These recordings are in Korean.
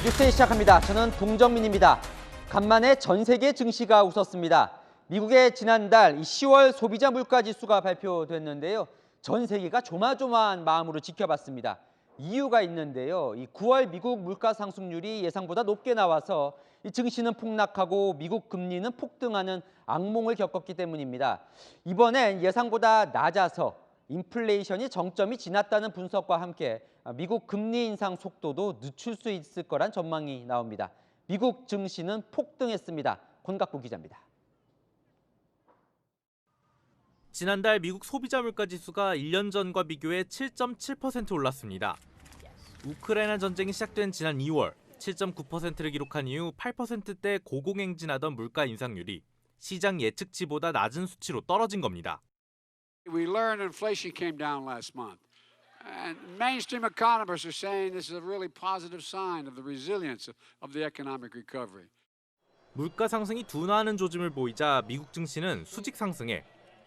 뉴스데이 시작합니다. 저는 동정민입니다. 간만에 전 세계 증시가 웃었습니다. 미국의 지난달 10월 소비자 물가 지수가 발표됐는데요. 전 세계가 조마조마한 마음으로 지켜봤습니다. 이유가 있는데요. 이 9월 미국 물가 상승률이 예상보다 높게 나와서 이 증시는 폭락하고 미국 금리는 폭등하는 악몽을 겪었기 때문입니다. 이번엔 예상보다 낮아서 인플레이션이 정점이 지났다는 분석과 함께 미국 금리 인상 속도도 늦출 수 있을 거란 전망이 나옵니다. 미국 증시는 폭등했습니다. 권갑구 기자입니다. 지난달 미국 소비자 물가 지수가 1년 전과 비교해 7.7% 올랐습니다. 우크라이나 전쟁이 시작된 지난 2월 7.9%를 기록한 이후 8%대 고공행진하던 물가 인상률이 시장 예측치보다 낮은 수치로 떨어진 겁니다. We learned inflation came down last month. And mainstream economists are saying this is a really positive sign of the resilience of the economic recovery. 물가 상승이 둔화하는 조짐을 보이자 미국 증시는 수직 상승해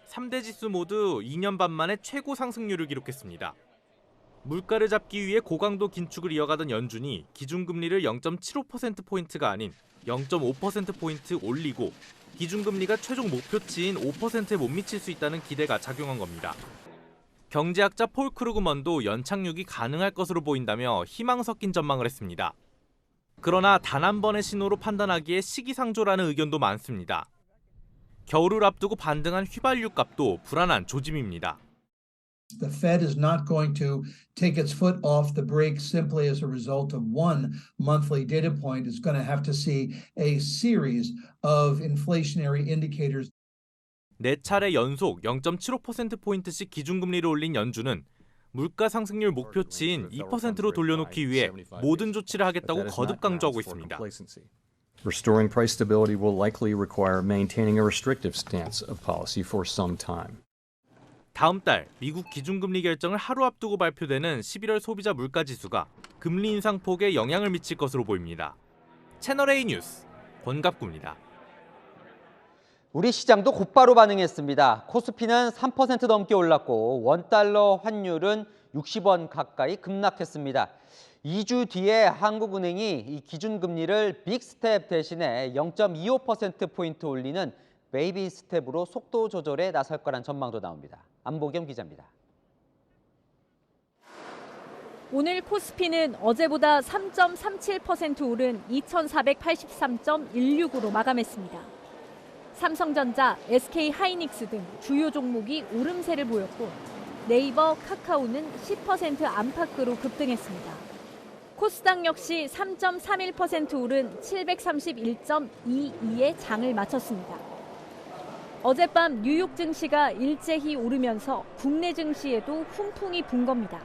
3대 지수 모두 2년 반 만에 최고 상승률을 기록했습니다. 물가를 잡기 위해 고강도 긴축을 이어가던 연준이 기준금리를 0.75%포인트가 아닌 0.5%포인트 올리고 기준금리가 최종 목표치인 5%에 못 미칠 수 있다는 기대가 작용한 겁니다. 경제학자 폴 크루그먼도 연착륙이 가능할 것으로 보인다며 희망 섞인 전망을 했습니다. 그러나 단 한 번의 신호로 판단하기에 시기상조라는 의견도 많습니다. 겨울을 앞두고 반등한 휘발유 값도 불안한 조짐입니다. The Fed is not going to take its foot off the brake simply as a result of one monthly data point. It's going to have to see a series of inflationary indicators. 4차례 연속 0.75%포인트씩 기준금리를 올린 연준은 물가 상승률 목표치인 2%로 돌려놓기 위해 모든 조치를 하겠다고 거듭 강조하고 있습니다. Restoring price stability will likely require maintaining a restrictive stance of policy for some time. 다음 달 미국 기준금리 결정을 하루 앞두고 발표되는 11월 소비자 물가 지수가 금리 인상 폭에 영향을 미칠 것으로 보입니다. 채널A 뉴스 권갑구입니다. 우리 시장도 곧바로 반응했습니다. 코스피는 3% 넘게 올랐고 원달러 환율은 60원 가까이 급락했습니다. 2주 뒤에 한국은행이 이 기준금리를 빅스텝 대신에 0.25%포인트 올리는 베이비 스텝으로 속도 조절에 나설 거란 전망도 나옵니다. 안보겸 기자입니다. 오늘 코스피는 어제보다 3.37% 오른 2483.16으로 마감했습니다. 삼성전자, SK하이닉스 등 주요 종목이 오름세를 보였고 네이버, 카카오는 10% 안팎으로 급등했습니다. 코스닥 역시 3.31% 오른 731.22에 장을 마쳤습니다. 어젯밤 뉴욕 증시가 일제히 오르면서 국내 증시에도 훈풍이 분 겁니다.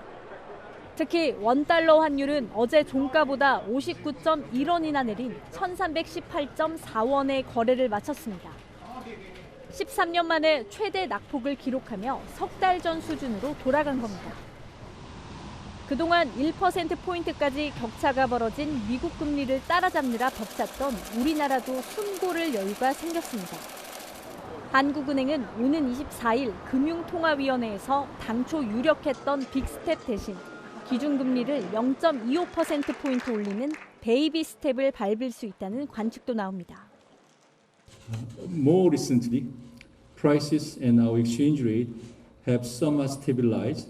특히 원달러 환율은 어제 종가보다 59.1원이나 내린 1318.4원의 거래를 마쳤습니다. 13년 만에 최대 낙폭을 기록하며 석 달 전 수준으로 돌아간 겁니다. 그동안 1%포인트까지 격차가 벌어진 미국 금리를 따라잡느라 벅찼던 우리나라도 숨고를 여유가 생겼습니다. 한국은행은 오는 24일 금융통화위원회에서 당초 유력했던 빅스텝 대신 기준금리를 0.25%포인트 올리는 베이비 스텝을 밟을 수 있다는 관측도 나옵니다. More recently, prices and our exchange rate have somewhat stabilized,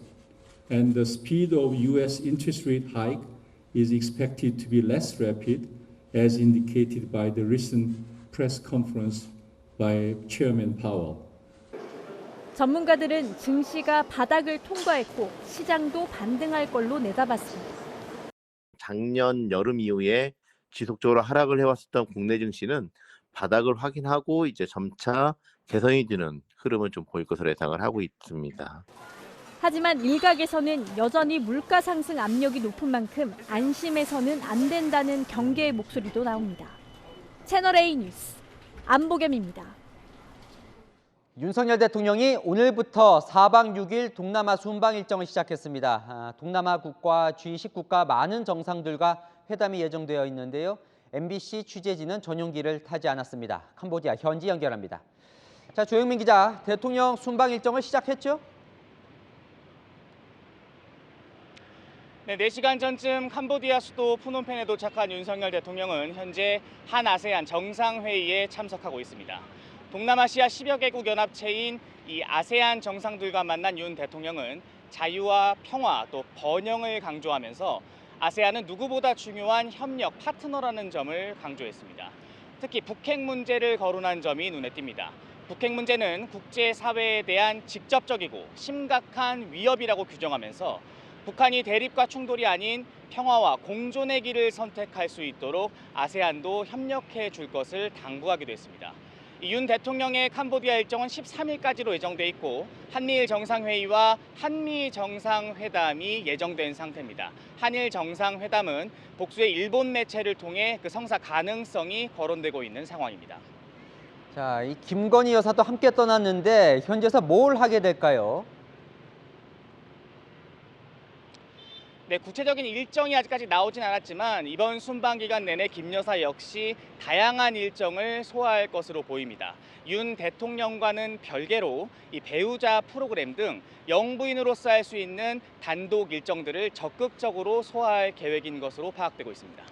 and the speed of U.S. interest rate hike is expected to be less rapid, as indicated by the recent press conference by Chairman Powell. 전문가들은 증시가 바닥을 통과했고 시장도 반등할 걸로 내다봤습니다. 작년 여름 이후에 지속적으로 하락을 해왔었던 국내 증시는 바닥을 확인하고 이제 점차 개선이 되는 흐름을 좀 보일 것으로 예상을 하고 있습니다. 하지만 일각에서는 여전히 물가 상승 압력이 높은 만큼 안심해서는 안 된다는 경계의 목소리도 나옵니다. 채널A 뉴스 안보겸입니다. 윤석열 대통령이 오늘부터 4박 6일 동남아 순방 일정을 시작했습니다. 동남아 국가, G20 국가 많은 정상들과 회담이 예정되어 있는데요. MBC 취재진은 전용기를 타지 않았습니다. 캄보디아 현지 연결합니다. 자, 조영민 기자, 대통령 순방 일정을 시작했죠? 네, 4시간 전쯤 캄보디아 수도 푸놈펜에 도착한 윤석열 대통령은 현재 한 아세안 정상회의에 참석하고 있습니다. 동남아시아 10여 개국 연합체인 이 아세안 정상들과 만난 윤 대통령은 자유와 평화 또 번영을 강조하면서 아세안은 누구보다 중요한 협력 파트너라는 점을 강조했습니다. 특히 북핵 문제를 거론한 점이 눈에 띕니다. 북핵 문제는 국제사회에 대한 직접적이고 심각한 위협이라고 규정하면서 북한이 대립과 충돌이 아닌 평화와 공존의 길을 선택할 수 있도록 아세안도 협력해 줄 것을 당부하기도 했습니다. 윤 대통령의 캄보디아 일정은 13일까지로 예정돼 있고 한미일 정상회의와 한미 정상회담이 예정된 상태입니다. 한일 정상회담은 복수의 일본 매체를 통해 그 성사 가능성이 거론되고 있는 상황입니다. 자, 이 김건희 여사도 함께 떠났는데 현지에서 뭘 하게 될까요? 네, 구체적인 일정이 아직까지 나오진 않았지만 이번 순방 기간 내내 김 여사 역시 다양한 일정을 소화할 것으로 보입니다. 윤 대통령과는 별개로 이 배우자 프로그램 등 영부인으로서 할 수 있는 단독 일정들을 적극적으로 소화할 계획인 것으로 파악되고 있습니다.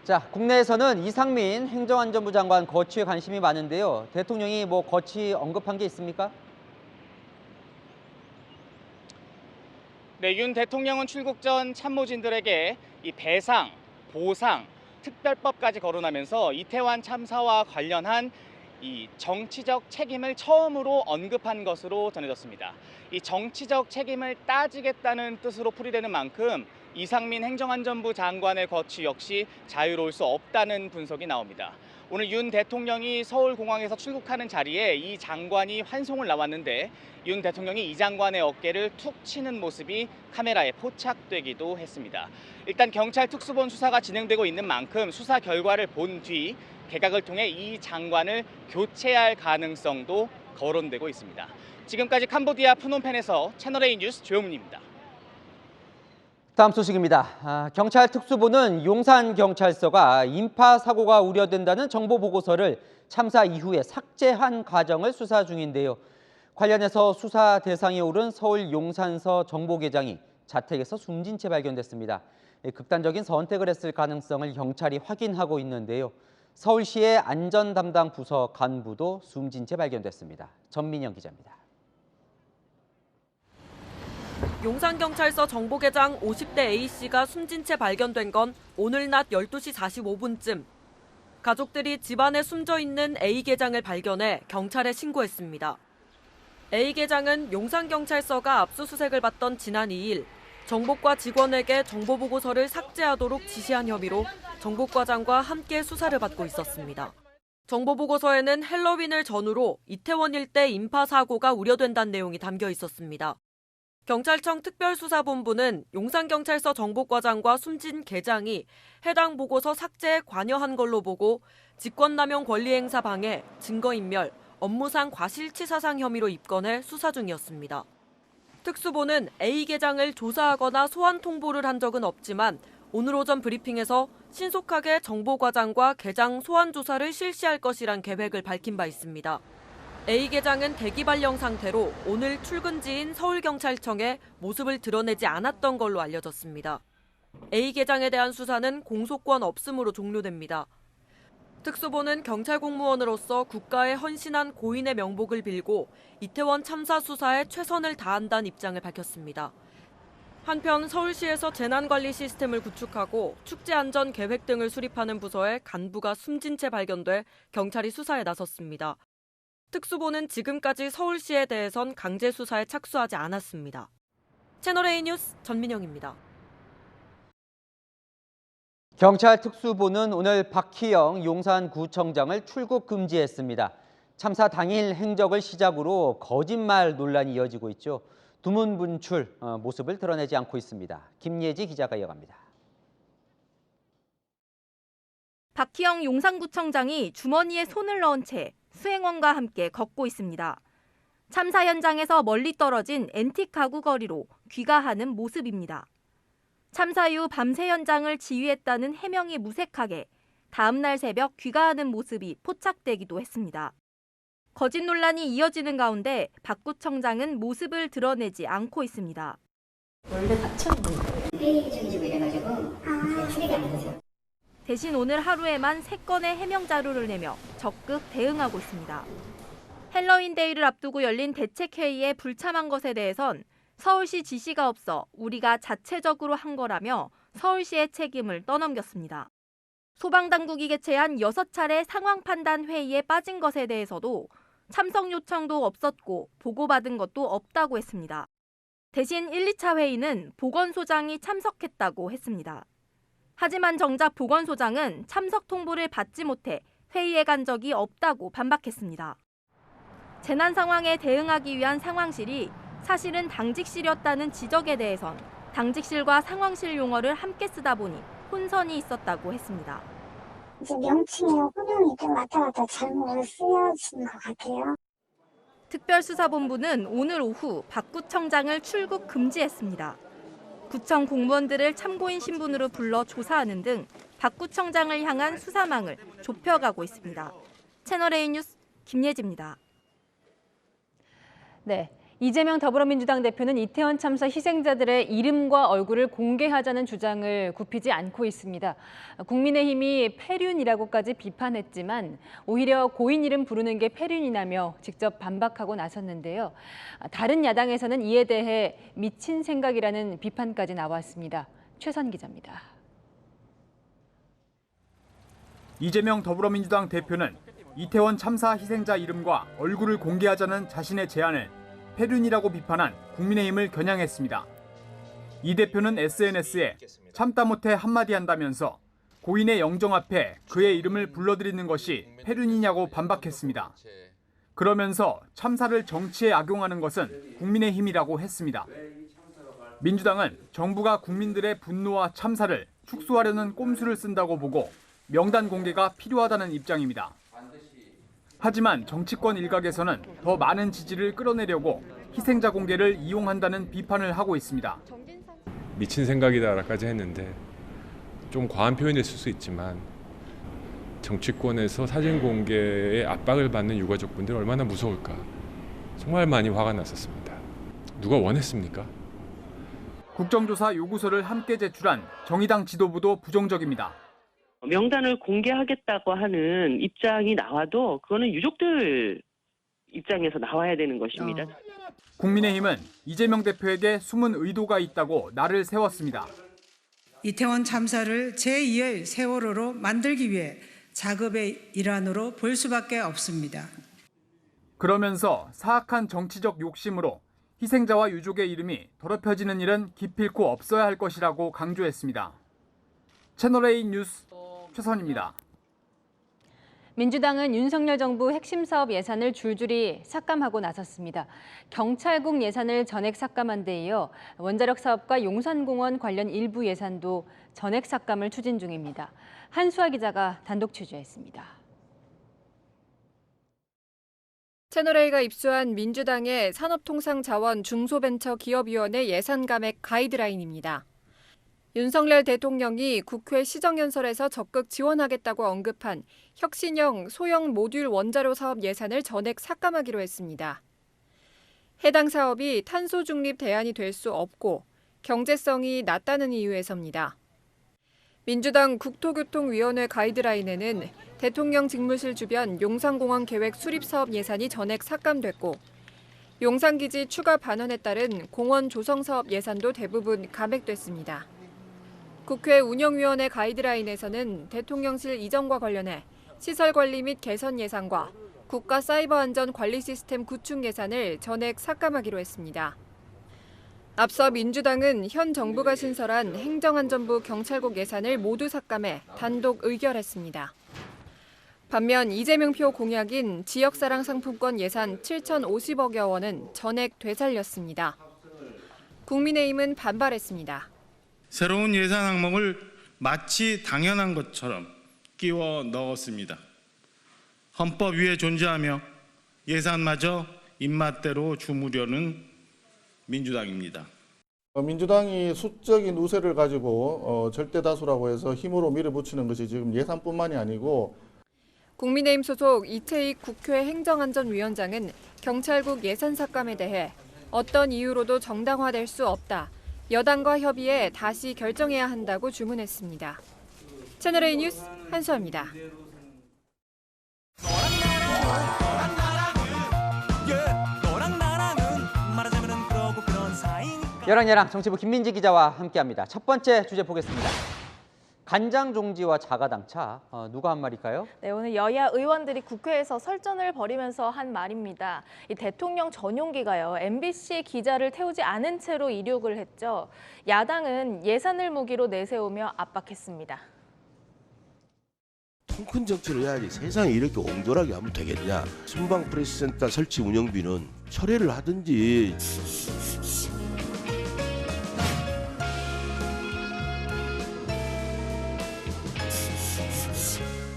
자, 국내에서는 이상민 행정안전부 장관 거취에 관심이 많은데요. 대통령이 뭐 거취 언급한 게 있습니까? 네, 윤 대통령은 출국 전 참모진들에게 이 배상, 보상, 특별법까지 거론하면서 이태원 참사와 관련한 이 정치적 책임을 처음으로 언급한 것으로 전해졌습니다. 이 정치적 책임을 따지겠다는 뜻으로 풀이되는 만큼 이상민 행정안전부 장관의 거취 역시 자유로울 수 없다는 분석이 나옵니다. 오늘 윤 대통령이 서울공항에서 출국하는 자리에 이 장관이 환송을 나왔는데 윤 대통령이 이 장관의 어깨를 툭 치는 모습이 카메라에 포착되기도 했습니다. 일단 경찰 특수본 수사가 진행되고 있는 만큼 수사 결과를 본 뒤 개각을 통해 이 장관을 교체할 가능성도 거론되고 있습니다. 지금까지 캄보디아 푸놈펜에서 채널A 뉴스 조용문입니다. 다음 소식입니다. 경찰 특수부는 용산경찰서가 인파 사고가 우려된다는 정보 보고서를 참사 이후에 삭제한 과정을 수사 중인데요. 관련해서 수사 대상에 오른 서울 용산서 정보계장이 자택에서 숨진 채 발견됐습니다. 극단적인 선택을 했을 가능성을 경찰이 확인하고 있는데요. 서울시의 안전 담당 부서 간부도 숨진 채 발견됐습니다. 전민영 기자입니다. 용산경찰서 정보계장 50대 A씨가 숨진 채 발견된 건 오늘 낮 12시 45분쯤. 가족들이 집안에 숨져 있는 A계장을 발견해 경찰에 신고했습니다. A계장은 용산경찰서가 압수수색을 받던 지난 2일 정보과 직원에게 정보보고서를 삭제하도록 지시한 혐의로 정보과장과 함께 수사를 받고 있었습니다. 정보보고서에는 헬로윈을 전후로 이태원 일대 인파 사고가 우려된다는 내용이 담겨 있었습니다. 경찰청 특별수사본부는 용산경찰서 정보과장과 숨진 계장이 해당 보고서 삭제에 관여한 걸로 보고 직권남용 권리행사 방해, 증거인멸, 업무상 과실치사상 혐의로 입건해 수사 중이었습니다. 특수보는 A계장을 조사하거나 소환 통보를 한 적은 없지만 오늘 오전 브리핑에서 신속하게 정보과장과 계장 소환 조사를 실시할 것이란 계획을 밝힌 바 있습니다. A계장은 대기 발령 상태로 오늘 출근지인 서울경찰청에 모습을 드러내지 않았던 걸로 알려졌습니다. A계장에 대한 수사는 공소권 없음으로 종료됩니다. 특수보는 경찰 공무원으로서 국가에 헌신한 고인의 명복을 빌고 이태원 참사 수사에 최선을 다한다는 입장을 밝혔습니다. 한편 서울시에서 재난관리 시스템을 구축하고 축제안전 계획 등을 수립하는 부서의 간부가 숨진 채 발견돼 경찰이 수사에 나섰습니다. 특수보는 지금까지 서울시에 대해선 강제 수사에 착수하지 않았습니다. 채널A 뉴스 전민영입니다. 경찰 특수부는 오늘 박희영 용산구청장을 출국 금지했습니다. 참사 당일 행적을 시작으로 거짓말 논란이 이어지고 있죠. 두문분출 모습을 드러내지 않고 있습니다. 김예지 기자가 이어갑니다. 박희영 용산구청장이 주머니에 손을 넣은 채 수행원과 함께 걷고 있습니다. 참사 현장에서 멀리 떨어진 앤틱 가구 거리로 귀가하는 모습입니다. 참사 이후 밤새 현장을 지휘했다는 해명이 무색하게 다음 날 새벽 귀가하는 모습이 포착되기도 했습니다. 거짓 논란이 이어지는 가운데 박 구청장은 모습을 드러내지 않고 있습니다. 원래 다쳤는 거예요. 회의 중이시고 이래가지고 출입이 안 되세요. 대신 오늘 하루에만 3건의 해명 자료를 내며 적극 대응하고 있습니다. 헬로윈 데이를 앞두고 열린 대책회의에 불참한 것에 대해선 서울시 지시가 없어 우리가 자체적으로 한 거라며 서울시의 책임을 떠넘겼습니다. 소방당국이 개최한 6차례 상황 판단 회의에 빠진 것에 대해서도 참석 요청도 없었고 보고받은 것도 없다고 했습니다. 대신 1, 2차 회의는 보건소장이 참석했다고 했습니다. 하지만 정작 보건소장은 참석 통보를 받지 못해 회의에 간 적이 없다고 반박했습니다. 재난 상황에 대응하기 위한 상황실이 사실은 당직실이었다는 지적에 대해선 당직실과 상황실 용어를 함께 쓰다 보니 혼선이 있었다고 했습니다. 이제 명칭에 혼용이 좀 왔다 갔다 잘못 쓰여진 것 같아요. 특별수사본부는 오늘 오후 박 구청장을 출국 금지했습니다. 구청 공무원들을 참고인 신분으로 불러 조사하는 등 박 구청장을 향한 수사망을 좁혀가고 있습니다. 채널A 뉴스 김예지입니다. 네. 이재명 더불어민주당 대표는 이태원 참사 희생자들의 이름과 얼굴을 공개하자는 주장을 굽히지 않고 있습니다. 국민의힘이 폐륜이라고까지 비판했지만 오히려 고인 이름 부르는 게 폐륜이라며 직접 반박하고 나섰는데요. 다른 야당에서는 이에 대해 미친 생각이라는 비판까지 나왔습니다. 최선 기자입니다. 이재명 더불어민주당 대표는 이태원 참사 희생자 이름과 얼굴을 공개하자는 자신의 제안을 폐륜이라고 비판한 국민의힘을 겨냥했습니다. 이 대표는 SNS에 참다 못해 한마디 한다면서 고인의 영정 앞에 그의 이름을 불러드리는 것이 폐륜이냐고 반박했습니다. 그러면서 참사를 정치에 악용하는 것은 국민의힘이라고 했습니다. 민주당은 정부가 국민들의 분노와 참사를 축소하려는 꼼수를 쓴다고 보고 명단 공개가 필요하다는 입장입니다. 하지만 정치권 일각에서는 더 많은 지지를 끌어내려고 희생자 공개를 이용한다는 비판을 하고 있습니다. 미친 생각이다라까지 했는데 좀 과한 표현이었을 수 있지만 정치권에서 사진 공개에 압박을 받는 유가족분들이 얼마나 무서울까. 정말 많이 화가 났었습니다. 누가 원했습니까? 국정조사 요구서를 함께 제출한 정의당 지도부도 부정적입니다. 명단을 공개하겠다고 하는 입장이 나와도 그거는 유족들 입장에서 나와야 되는 것입니다. 국민의힘은 이재명 대표에게 숨은 의도가 있다고 날을 세웠습니다. 이태원 참사를 제2의 세월호로 만들기 위해 작업의 일환으로 볼 수밖에 없습니다. 그러면서 사악한 정치적 욕심으로 희생자와 유족의 이름이 더럽혀지는 일은 기필코 없어야 할 것이라고 강조했습니다. 채널A 뉴스 최선입니다. 민주당은 윤석열 정부 핵심 사업 예산을 줄줄이 삭감하고 나섰습니다. 경찰국 예산을 전액 삭감한 데 이어 원자력 사업과 용산공원 관련 일부 예산도 전액 삭감을 추진 중입니다. 한수아 기자가 단독 취재했습니다. 채널A가 입수한 민주당의 산업통상자원 중소벤처기업위원회 예산 감액 가이드라인입니다. 윤석열 대통령이 국회 시정연설에서 적극 지원하겠다고 언급한 혁신형 소형 모듈 원자로 사업 예산을 전액 삭감하기로 했습니다. 해당 사업이 탄소 중립 대안이 될 수 없고 경제성이 낮다는 이유에서입니다. 민주당 국토교통위원회 가이드라인에는 대통령 직무실 주변 용산공원 계획 수립 사업 예산이 전액 삭감됐고 용산기지 추가 반환에 따른 공원 조성 사업 예산도 대부분 감액됐습니다. 국회 운영위원회 가이드라인에서는 대통령실 이전과 관련해 시설관리 및 개선 예산과 국가사이버안전관리 시스템 구축 예산을 전액 삭감하기로 했습니다. 앞서 민주당은 현 정부가 신설한 행정안전부 경찰국 예산을 모두 삭감해 단독 의결했습니다. 반면 이재명 표 공약인 지역사랑 상품권 예산 7,050억여 원은 전액 되살렸습니다. 국민의힘은 반발했습니다. 새로운 예산 항목을 마치 당연한 것처럼 끼워 넣었습니다. 헌법 위에 존재하며 예산마저 입맛대로 주무려는 민주당입니다. 민주당이 수적인 우세를 가지고 절대 다수라고 해서 힘으로 밀어붙이는 것이 지금 예산뿐만이 아니고 국민의힘 소속 이채익 국회 행정안전위원장은 경찰국 예산 삭감에 대해 어떤 이유로도 정당화될 수 없다. 여당과 협의해 다시 결정해야 한다고 주문했습니다. 채널A 뉴스 한수아입니다. 여랑야랑 정치부 김민지 기자와 함께합니다. 첫 번째 주제 보겠습니다. 간장 종지와 자가당차, 누가 한 말일까요? 네, 오늘 여야 의원들이 국회에서 설전을 벌이면서 한 말입니다. 이 대통령 전용기가요, MBC 기자를 태우지 않은 채로 이륙을 했죠. 야당은 예산을 무기로 내세우며 압박했습니다. 통 큰 정치를 해야지 세상에 이렇게 옹졸하게 하면 되겠냐. 순방 프레스센터 설치 운영비는 철회를 하든지.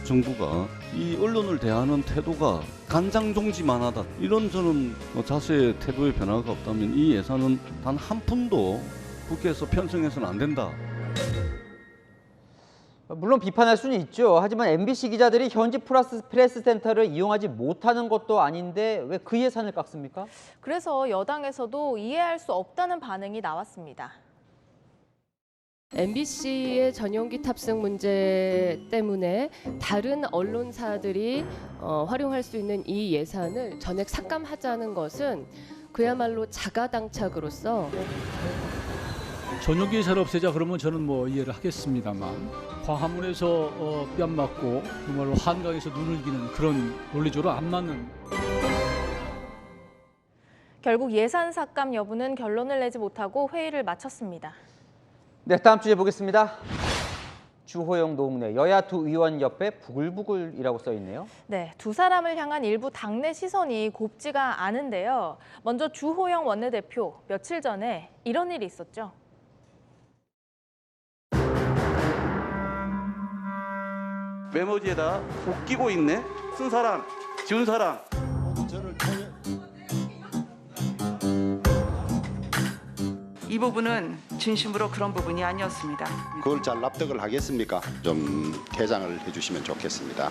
정부가 이 언론을 대하는 태도가 간장종지만하다, 이런 저는 자세의 태도의 변화가 없다면 이 예산은 단 한 푼도 국회에서 편성해서는 안 된다. 물론 비판할 수는 있죠. 하지만 MBC 기자들이 현지 프레스센터를 이용하지 못하는 것도 아닌데 왜 그 예산을 깎습니까? 그래서 여당에서도 이해할 수 없다는 반응이 나왔습니다. MBC의 전용기 탑승 문제 때문에 다른 언론사들이 활용할 수 있는 이 예산을 전액 삭감하자는 것은 그야말로 자가당착으로서 전용기 예산을 없애자 그러면 저는 뭐 이해를 하겠습니다만, 광화문에서 뺨 맞고 정말로 한강에서 눈을 기는 그런 논리적으로 안 맞는. 결국 예산 삭감 여부는 결론을 내지 못하고 회의를 마쳤습니다. 네, 다음 주제 보겠습니다. 주호영 노웅래 여야 두 의원 옆에 부글부글이라고 써 있네요. 네, 두 사람을 향한 일부 당내 시선이 곱지가 않은데요. 먼저 주호영 원내대표, 며칠 전에 이런 일이 있었죠. 메모지에다 웃기고 있네. 쓴 사람, 지운 사람. 이 부분은 진심으로 그런 부분이 아니었습니다. 그걸 잘 납득을 하겠습니까? 좀 개장을 해주시면 좋겠습니다.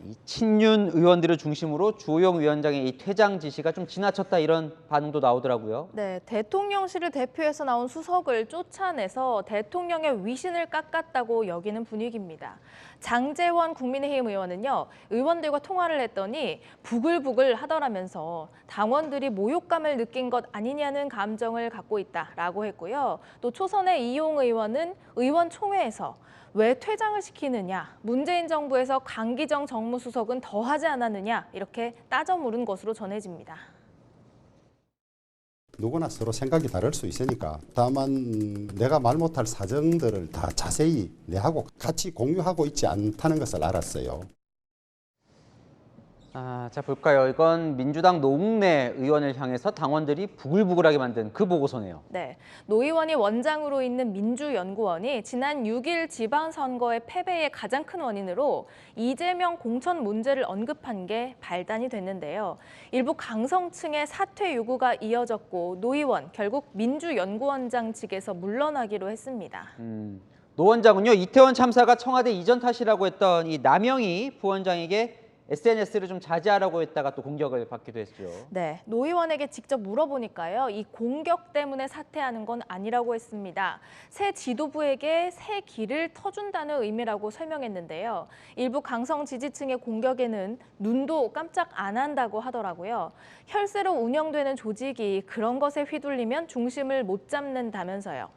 이 친윤 의원들을 중심으로 주호영 위원장의 이 퇴장 지시가 좀 지나쳤다, 이런 반응도 나오더라고요. 네, 대통령실을 대표해서 나온 수석을 쫓아내서 대통령의 위신을 깎았다고 여기는 분위기입니다. 장제원 국민의힘 의원은요, 의원들과 통화를 했더니 부글부글 하더라면서 당원들이 모욕감을 느낀 것 아니냐는 감정을 갖고 있다라고 했고요. 또 초선의 이용 의원은 의원총회에서 왜 퇴장을 시키느냐, 문재인 정부에서 강기정 정무수석은 더 하지 않았느냐, 이렇게 따져 물은 것으로 전해집니다. 누구나 서로 생각이 다를 수 있으니까, 다만 내가 말 못할 사정들을 다 자세히 내하고 같이 공유하고 있지 않다는 것을 알았어요. 자, 볼까요? 이건 민주당 노웅래 의원을 향해서 당원들이 부글부글하게 만든 그 보고서네요. 네, 노 의원이 원장으로 있는 민주연구원이 지난 6일 지방선거의 패배의 가장 큰 원인으로 이재명 공천 문제를 언급한 게 발단이 됐는데요. 일부 강성층의 사퇴 요구가 이어졌고 노 의원 결국 민주연구원장 직에서 물러나기로 했습니다. 노 원장은요, 이태원 참사가 청와대 이전 탓이라고 했던 이 남영희 부원장에게 SNS를 좀 자제하라고 했다가 또 공격을 받기도 했죠. 네, 노 의원에게 직접 물어보니까요, 이 공격 때문에 사퇴하는 건 아니라고 했습니다. 새 지도부에게 새 길을 터준다는 의미라고 설명했는데요. 일부 강성 지지층의 공격에는 눈도 깜짝 안 한다고 하더라고요. 혈세로 운영되는 조직이 그런 것에 휘둘리면 중심을 못 잡는다면서요.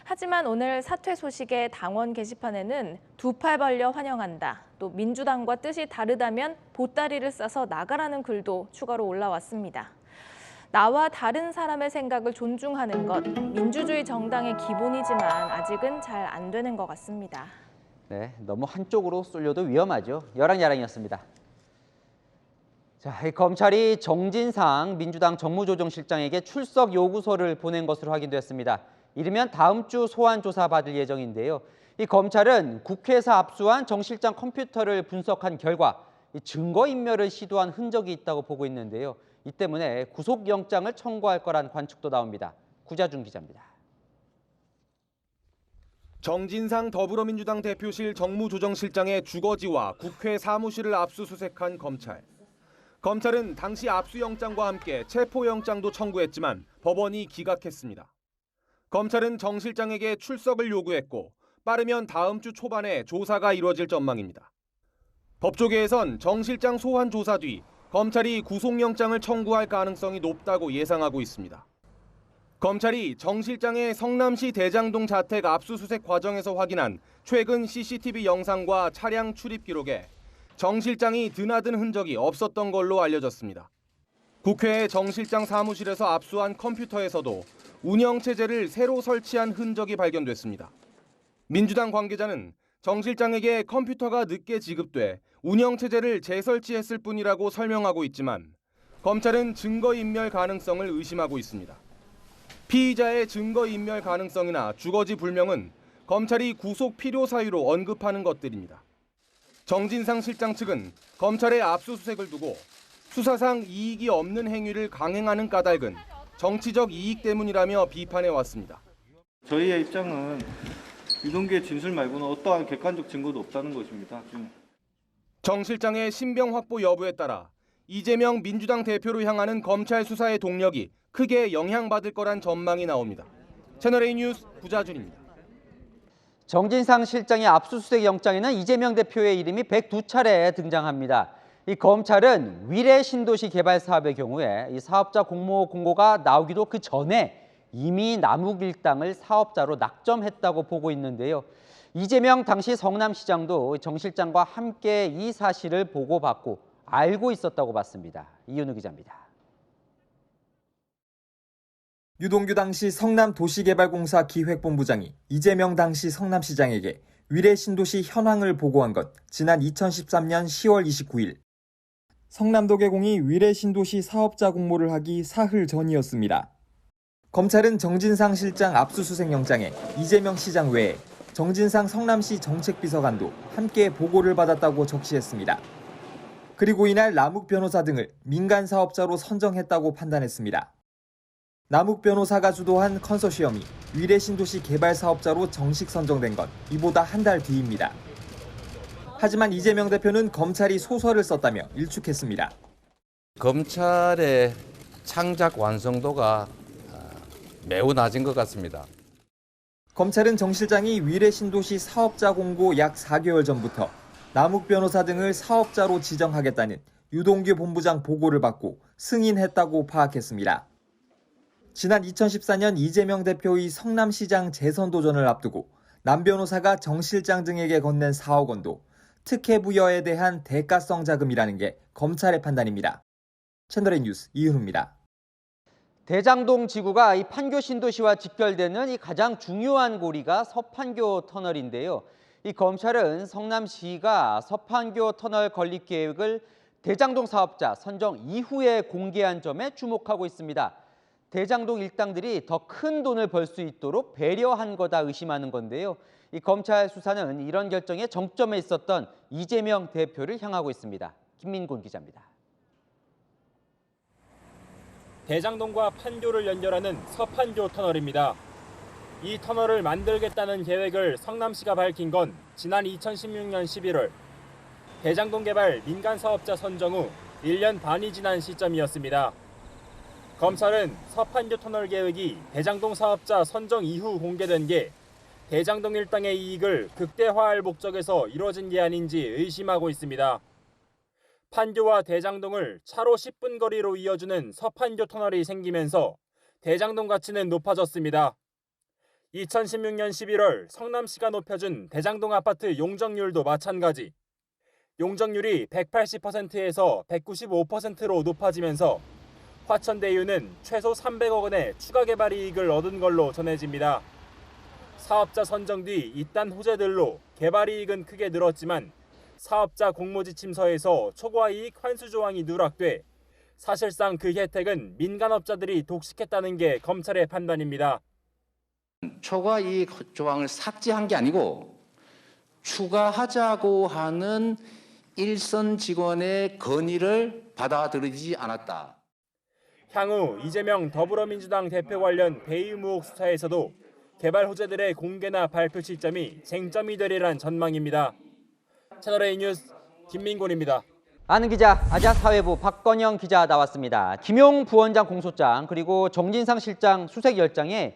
하지만 오늘 사퇴 소식에 당원 게시판에는 두 팔 벌려 환영한다, 또 민주당과 뜻이 다르다면 보따리를 싸서 나가라는 글도 추가로 올라왔습니다. 나와 다른 사람의 생각을 존중하는 것, 민주주의 정당의 기본이지만 아직은 잘 안 되는 것 같습니다. 네, 너무 한쪽으로 쏠려도 위험하죠. 여랑야랑이었습니다. 자, 이 검찰이 정진상 민주당 정무조정실장에게 출석 요구서를 보낸 것으로 확인됐습니다. 이르면 다음 주 소환 조사 받을 예정인데요. 이 검찰은 국회에서 압수한 정 실장 컴퓨터를 분석한 결과 증거인멸을 시도한 흔적이 있다고 보고 있는데요. 이 때문에 구속영장을 청구할 거란 관측도 나옵니다. 구자준 기자입니다. 정진상 더불어민주당 대표실 정무조정실장의 주거지와 국회 사무실을 압수수색한 검찰. 검찰은 당시 압수영장과 함께 체포영장도 청구했지만 법원이 기각했습니다. 검찰은 정 실장에게 출석을 요구했고 빠르면 다음 주 초반에 조사가 이루어질 전망입니다. 법조계에선 정 실장 소환 조사 뒤 검찰이 구속영장을 청구할 가능성이 높다고 예상하고 있습니다. 검찰이 정 실장의 성남시 대장동 자택 압수수색 과정에서 확인한 최근 CCTV 영상과 차량 출입 기록에 정 실장이 드나든 흔적이 없었던 걸로 알려졌습니다. 국회의 정 실장 사무실에서 압수한 컴퓨터에서도 운영체제를 새로 설치한 흔적이 발견됐습니다. 민주당 관계자는 정 실장에게 컴퓨터가 늦게 지급돼 운영체제를 재설치했을 뿐이라고 설명하고 있지만 검찰은 증거인멸 가능성을 의심하고 있습니다. 피의자의 증거인멸 가능성이나 주거지 불명은 검찰이 구속 필요 사유로 언급하는 것들입니다. 정진상 실장 측은 검찰의 압수수색을 두고 수사상 이익이 없는 행위를 강행하는 까닭은 정치적 이익 때문이라며 비판해왔습니다. 저희의 입장은 유동규의 진술 말고는 어떠한 객관적 증거도 없다는 것입니다. 정 실장의 신병 확보 여부에 따라 이재명 민주당 대표로 향하는 검찰 수사의 동력이 크게 영향받을 거란 전망이 나옵니다. 채널A 뉴스 부자준입니다. 정진상 실장의 압수수색 영장에는 이재명 대표의 이름이 102차례 등장합니다. 이 검찰은 위례 신도시 개발 사업의 경우에 이 사업자 공모 공고가 나오기도 그 전에 이미 남욱 일당을 사업자로 낙점했다고 보고 있는데요. 이재명 당시 성남시장도 정 실장과 함께 이 사실을 보고받고 알고 있었다고 봤습니다. 이윤우 기자입니다. 유동규 당시 성남도시개발공사 기획본부장이 이재명 당시 성남시장에게 위례 신도시 현황을 보고한 것 지난 2013년 10월 29일. 성남도계공이 위례 신도시 사업자 공모를 하기 사흘 전이었습니다. 검찰은 정진상 실장 압수수색 영장에 이재명 시장 외에 정진상 성남시 정책비서관도 함께 보고를 받았다고 적시했습니다. 그리고 이날 남욱 변호사 등을 민간 사업자로 선정했다고 판단했습니다. 남욱 변호사가 주도한 컨소시엄이 위례 신도시 개발 사업자로 정식 선정된 건 이보다 한 달 뒤입니다. 하지만 이재명 대표는 검찰이 소설을 썼다며 일축했습니다. 검찰의 창작 완성도가 매우 낮은 것 같습니다. 검찰은 정 실장이 위례 신도시 사업자 공고 약 4개월 전부터 남욱 변호사 등을 사업자로 지정하겠다는 유동규 본부장 보고를 받고 승인했다고 파악했습니다. 지난 2014년 이재명 대표의 성남시장 재선 도전을 앞두고 남 변호사가 정 실장 등에게 건넨 4억 원도 특혜 부여에 대한 대가성 자금이라는 게 검찰의 판단입니다. 채널A 뉴스 이윤우입니다. 대장동 지구가 이 판교 신도시와 직결되는 이 가장 중요한 고리가 서판교 터널인데요. 이 검찰은 성남시가 서판교 터널 건립 계획을 대장동 사업자 선정 이후에 공개한 점에 주목하고 있습니다. 대장동 일당들이 더 큰 돈을 벌 수 있도록 배려한 거다 의심하는 건데요. 이 검찰 수사는 이런 결정에 정점에 있었던 이재명 대표를 향하고 있습니다. 김민곤 기자입니다. 대장동과 판교를 연결하는 서판교 터널입니다. 이 터널을 만들겠다는 계획을 성남시가 밝힌 건 지난 2016년 11월. 대장동 개발 민간 사업자 선정 후 1년 반이 지난 시점이었습니다. 검찰은 서판교 터널 계획이 대장동 사업자 선정 이후 공개된 게 대장동 일당의 이익을 극대화할 목적에서 이루어진 게 아닌지 의심하고 있습니다. 판교와 대장동을 차로 10분 거리로 이어주는 서판교 터널이 생기면서 대장동 가치는 높아졌습니다. 2016년 11월 성남시가 높여준 대장동 아파트 용적률도 마찬가지. 용적률이 180%에서 195%로 높아지면서 화천대유는 최소 300억 원의 추가 개발 이익을 얻은 걸로 전해집니다. 사업자 선정 뒤 잇단 호재들로 개발 이익은 크게 늘었지만 사업자 공모지침서에서 초과 이익 환수 조항이 누락돼 사실상 그 혜택은 민간업자들이 독식했다는 게 검찰의 판단입니다. 초과 이익 조항을 삭제한 게 아니고 추가하자고 하는 일선 직원의 건의를 받아들이지 않았다. 향후 이재명 더불어민주당 대표 관련 배임 의혹 수사에서도 개발 호재들의 공개나 발표 시점이 쟁점이 되리란 전망입니다. 채널A 뉴스 김민곤입니다. 아는 기자, 아자사회부 박건영 기자 나왔습니다. 김용 부원장 공소장 그리고 정진상 실장 수색열장에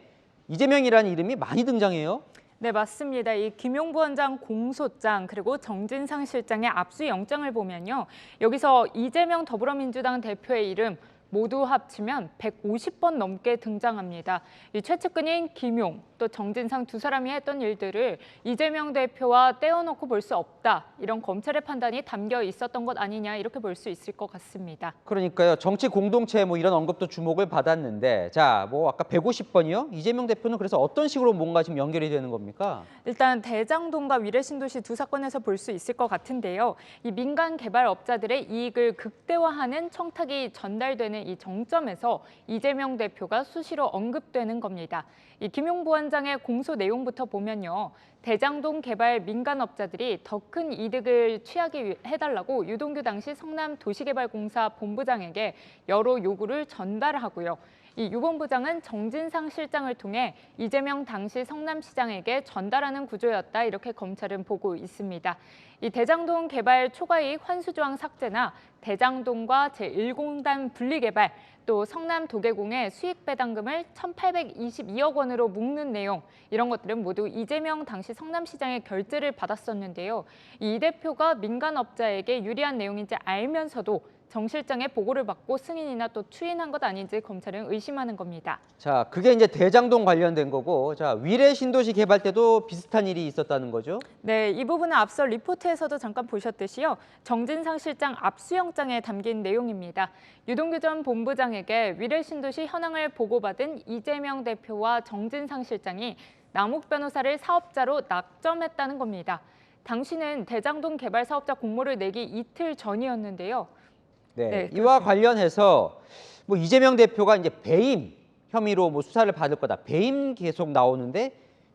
이재명이라는 이름이 많이 등장해요. 네, 맞습니다. 이 김용 부원장 공소장 그리고 정진상 실장의 압수영장을 보면요. 여기서 이재명 더불어민주당 대표의 이름 모두 합치면 150번 넘게 등장합니다. 이 최측근인 김용, 또 정진상 두 사람이 했던 일들을 이재명 대표와 떼어놓고 볼 수 없다. 이런 검찰의 판단이 담겨 있었던 것 아니냐 이렇게 볼 수 있을 것 같습니다. 그러니까요. 정치 공동체 뭐 이런 언급도 주목을 받았는데 자, 뭐 아까 150번이요? 이재명 대표는 그래서 어떤 식으로 뭔가 지금 연결이 되는 겁니까? 일단 대장동과 위례신도시 두 사건에서 볼 수 있을 것 같은데요. 이 민간 개발업자들의 이익을 극대화하는 청탁이 전달되는 이 정점에서 이재명 대표가 수시로 언급되는 겁니다. 이 김용 부원장의 공소 내용부터 보면요. 대장동 개발 민간업자들이 더 큰 이득을 취하게 해달라고 유동규 당시 성남도시개발공사 본부장에게 여러 요구를 전달하고요. 이 유 본부장은 정진상 실장을 통해 이재명 당시 성남시장에게 전달하는 구조였다 이렇게 검찰은 보고 있습니다. 이 대장동 개발 초과이익 환수조항 삭제나 대장동과 제1공단 분리개발 또 성남 도계공의 수익 배당금을 1,822억 원으로 묶는 내용 이런 것들은 모두 이재명 당시 성남시장의 결재를 받았었는데요. 이 대표가 민간업자에게 유리한 내용인지 알면서도 정 실장의 보고를 받고 승인이나 또 추인한 것 아닌지 검찰은 의심하는 겁니다. 자, 그게 이제 대장동 관련된 거고, 자, 위례 신도시 개발 때도 비슷한 일이 있었다는 거죠? 네, 이 부분은 앞서 리포트에서도 잠깐 보셨듯이요. 정진상 실장 압수영장에 담긴 내용입니다. 유동규 전 본부장에게 위례 신도시 현황을 보고받은 이재명 대표와 정진상 실장이 남욱 변호사를 사업자로 낙점했다는 겁니다. 당시는 대장동 개발 사업자 공모를 내기 이틀 전이었는데요. 네, 이와 관련해서 뭐 이재명 대표가 이제 배임 혐의로 뭐 수사를 받을 거다. 배임 계속 나오는데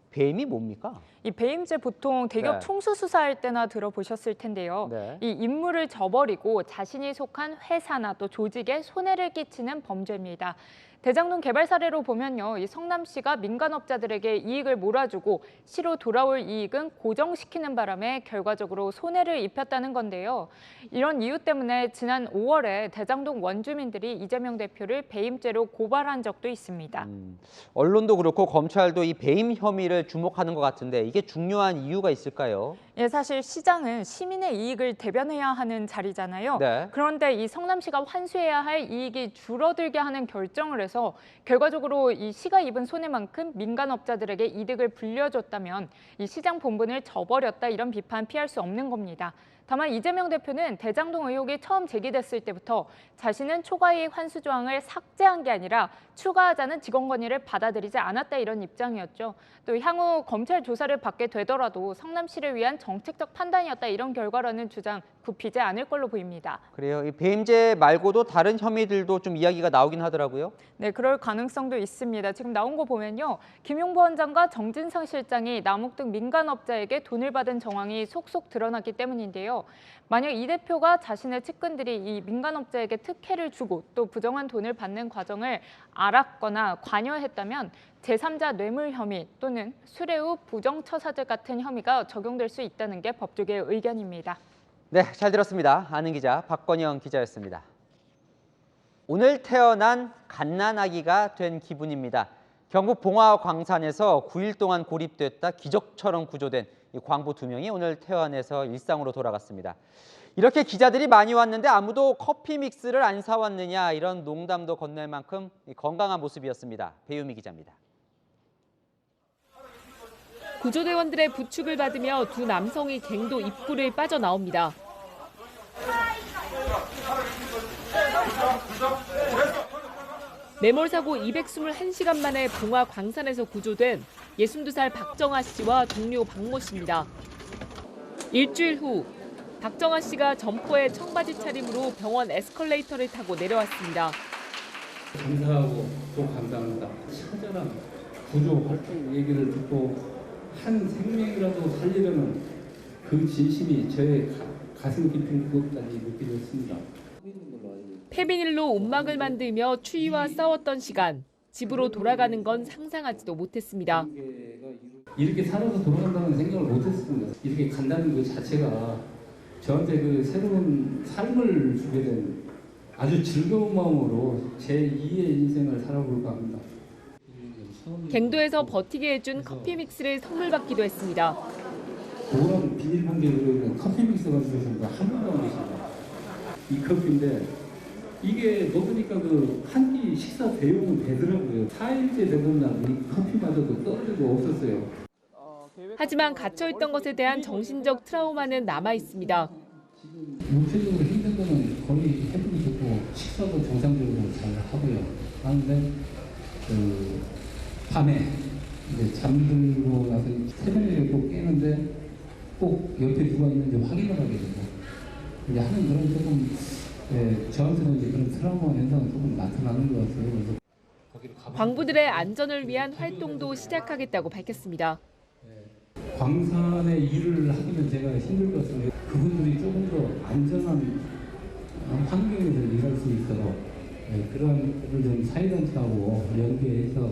배임이 뭡니까? 이 배임죄 보통 대기업 네. 총수 수사할 때나 들어보셨을 텐데요. 네. 이 임무를 저버리고 자신이 속한 회사나 또 조직에 손해를 끼치는 범죄입니다. 대장동 개발 사례로 보면요, 이 성남시가 민간업자들에게 이익을 몰아주고 시로 돌아올 이익은 고정시키는 바람에 결과적으로 손해를 입혔다는 건데요. 이런 이유 때문에 지난 5월에 대장동 원주민들이 이재명 대표를 배임죄로 고발한 적도 있습니다. 언론도 그렇고 검찰도 이 배임 혐의를 주목하는 것 같은데 이게 중요한 이유가 있을까요? 예, 사실 시장은 시민의 이익을 대변해야 하는 자리잖아요. 네. 그런데 이 성남시가 환수해야 할 이익이 줄어들게 하는 결정을 해서 결과적으로 이 시가 입은 손해만큼 민간업자들에게 이득을 불려줬다면 이 시장 본분을 저버렸다 이런 비판 피할 수 없는 겁니다. 다만 이재명 대표는 대장동 의혹이 처음 제기됐을 때부터 자신은 초과이익 환수 조항을 삭제한 게 아니라 추가하자는 직원 건의를 받아들이지 않았다 이런 입장이었죠. 또 향후 검찰 조사를 받게 되더라도 성남시를 위한 정책적 판단이었다 이런 결과라는 주장 굽히지 않을 걸로 보입니다. 그래요. 이 배임죄 말고도 다른 혐의들도 좀 이야기가 나오긴 하더라고요. 네, 그럴 가능성도 있습니다. 지금 나온 거 보면요. 김용 부원장과 정진상 실장이 남욱 등 민간업자에게 돈을 받은 정황이 속속 드러났기 때문인데요. 만약 이 대표가 자신의 측근들이 이 민간업자에게 특혜를 주고 또 부정한 돈을 받는 과정을 알았거나 관여했다면 제3자 뇌물 혐의 또는 수뢰 후 부정처사죄 같은 혐의가 적용될 수 있다는 게 법조계의 의견입니다. 네, 잘 들었습니다. 아는 기자 박건영 기자였습니다. 오늘 태어난 갓난아기가 된 기분입니다. 경북 봉화 광산에서 9일 동안 고립됐다 기적처럼 구조된 이 광부 2명이 오늘 퇴원해서 일상으로 돌아갔습니다. 이렇게 기자들이 많이 왔는데 아무도 커피 믹스를 안 사왔느냐 이런 농담도 건넬 만큼 건강한 모습이었습니다. 배유미 기자입니다. 구조대원들의 부축을 받으며 두 남성이 갱도 입구를 빠져나옵니다. 매몰사고 221시간 만에 봉화 광산에서 구조된 62살 박정아 씨와 동료 박모 씨입니다. 일주일 후 박정아 씨가 점퍼에 청바지 차림으로 병원 에스컬레이터를 타고 내려왔습니다. 감사하고 또 감사합니다. 처절한 구조 활동 얘기를 듣고 한 생명이라도 살리려는 그 진심이 저의 가슴 깊은 그것까지 느껴졌습니다. 폐비닐로 움막을 만들며 추위와 싸웠던 시간, 집으로 돌아가는 건 상상하지도 못했습니다. 이렇게 살아서 돌아간다는 생각을 못했습니다. 이렇게 간다는 것 자체가 저한테 그 새로운 삶을 주게 된 아주 즐거운 마음으로 제2의 인생을 살아볼까 합니다. 갱도에서 버티게 해준 커피 믹스를 선물 받기도 했습니다. 그런 비닐 판기에 들어있는 커피 믹스가 주셨습니다. 한 번도 안 계십니다. 이 커피인데 이게 먹으니까 그 한 끼 식사 대용은 되더라고요. 4일째 되던 날 이 커피마저도 떨어지고 없었어요. 하지만 갇혀있던 것에 대한 정신적 트라우마는 남아 있습니다. 육체적으로 힘든 거는 거의 해보기 좋고 식사도 정상적으로 잘 하고요. 하는데 그 밤에 이제 잠들고 나서 새벽에 꼭 깨는데 꼭 옆에 누가 있는지 확인을 하게 되고 이제 하는 그런 조금 저한테는 이제 그런 트라우마 현상은 조금 나타나는 것 같아요. 그래서 광부들의 안전을 위한 활동도 시작하겠다고 밝혔습니다. 광산의 일을 하기는 제가 힘들 것 같은데 그분들이 조금 더 안전한 환경에서 일할 수 있도록 그런 것을 좀 사회단체하고 연계해서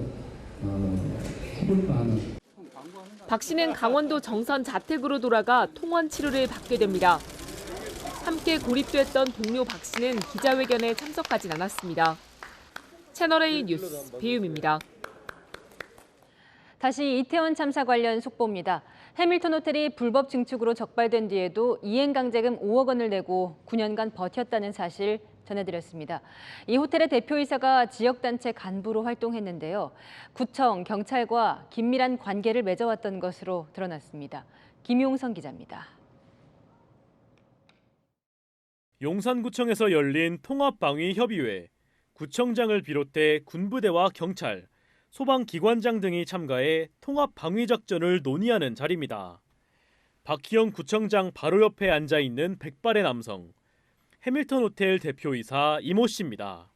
해볼까 하는. 박 씨는 강원도 정선 자택으로 돌아가 통원 치료를 받게 됩니다. 함께 고립됐던 동료 박 씨는 기자회견에 참석하진 않았습니다. 채널A 뉴스 배유미입니다. 다시 이태원 참사 관련 속보입니다. 해밀턴 호텔이 불법 증축으로 적발된 뒤에도 이행강제금 5억 원을 내고 9년간 버텼다는 사실 전해드렸습니다. 이 호텔의 대표이사가 지역단체 간부로 활동했는데요. 구청, 경찰과 긴밀한 관계를 맺어왔던 것으로 드러났습니다. 김용선 기자입니다. 용산구청에서 열린 통합방위협의회, 구청장을 비롯해 군부대와 경찰, 소방기관장 등이 참가해 통합방위작전을 논의하는 자리입니다. 박희영 구청장 바로 옆에 앉아있는 백발의 남성, 해밀턴 호텔 대표이사 이모 씨입니다.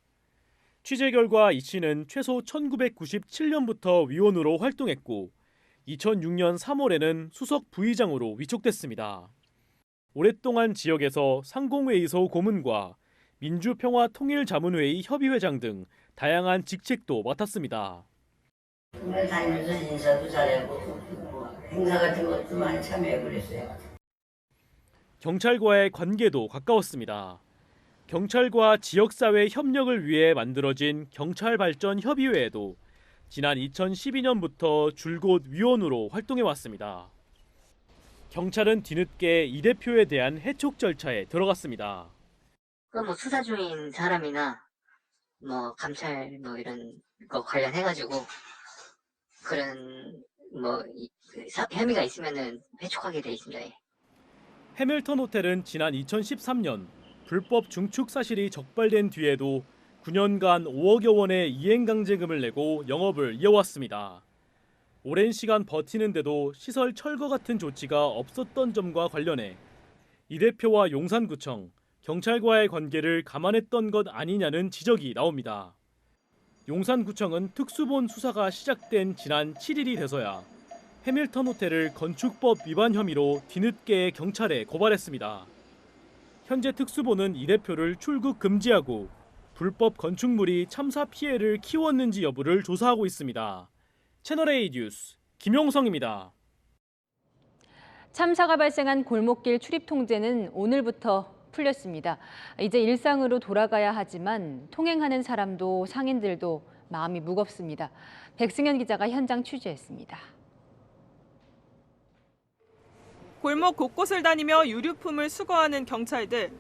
취재 결과 이 씨는 최소 1997년부터 위원으로 활동했고 2006년 3월에는 수석 부의장으로 위촉됐습니다. 오랫동안 지역에서 상공회의소 고문과 민주평화통일자문회의 협의회장 등 다양한 직책도 맡았습니다. 동네 다니면서 인사도 잘하고 행사 같은 것도 많이 참여해 그랬어요. 경찰과의 관계도 가까웠습니다. 경찰과 지역사회 협력을 위해 만들어진 경찰발전협의회에도 지난 2012년부터 줄곧 위원으로 활동해왔습니다. 경찰은 뒤늦게 이 대표에 대한 해촉 절차에 들어갔습니다. 뭐 수사 중인 사람이나 뭐 감찰 뭐 이런 거 관련해가지고 그런 뭐 혐의가 있으면은 회촉하게 돼 있습니다. 해밀턴 호텔은 지난 2013년 불법 중축 사실이 적발된 뒤에도 9년간 5억여 원의 이행강제금을 내고 영업을 이어왔습니다. 오랜 시간 버티는데도 시설 철거 같은 조치가 없었던 점과 관련해 이 대표와 용산구청, 경찰과의 관계를 감안했던 것 아니냐는 지적이 나옵니다. 용산구청은 특수본 수사가 시작된 지난 7일이 돼서야 해밀턴 호텔을 건축법 위반 혐의로 뒤늦게 경찰에 고발했습니다. 현재 특수본은 이 대표를 출국 금지하고 불법 건축물이 참사 피해를 키웠는지 여부를 조사하고 있습니다. 채널A 뉴스 김용성입니다. 참사가 발생한 골목길 출입 통제는 오늘부터 풀렸습니다. 이제 일상으로 돌아가야 하지만 통행하는 사람도 상인들도 마음이 무겁습니다. 백승현 기자가 현장 취재했습니다. 골목 곳곳을 다니며 유류품을 수거하는 경찰들.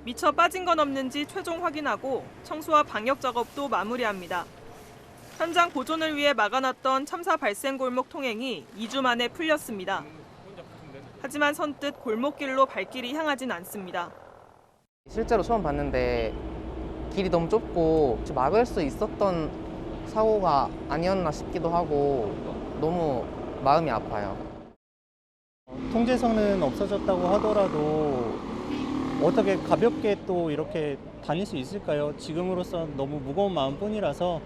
미처 빠진 건 없는지 최종 확인하고 청소와 방역 작업도 마무리합니다. 현장 보존을 위해 막아놨던 참사 발생 골목 통행이 2주 만에 풀렸습니다. 하지만 선뜻 골목길로 발길이 향하진 않습니다. 실제로 처음 봤는데 길이 너무 좁고 막을 수 있었던 사고가 아니었나 싶기도 하고 너무 마음이 아파요. 통제선은 없어졌다고 하더라도 어떻게 가볍게 또 이렇게 다닐 수 있을까요? 지금으로서 너무 무거운 마음뿐이라서.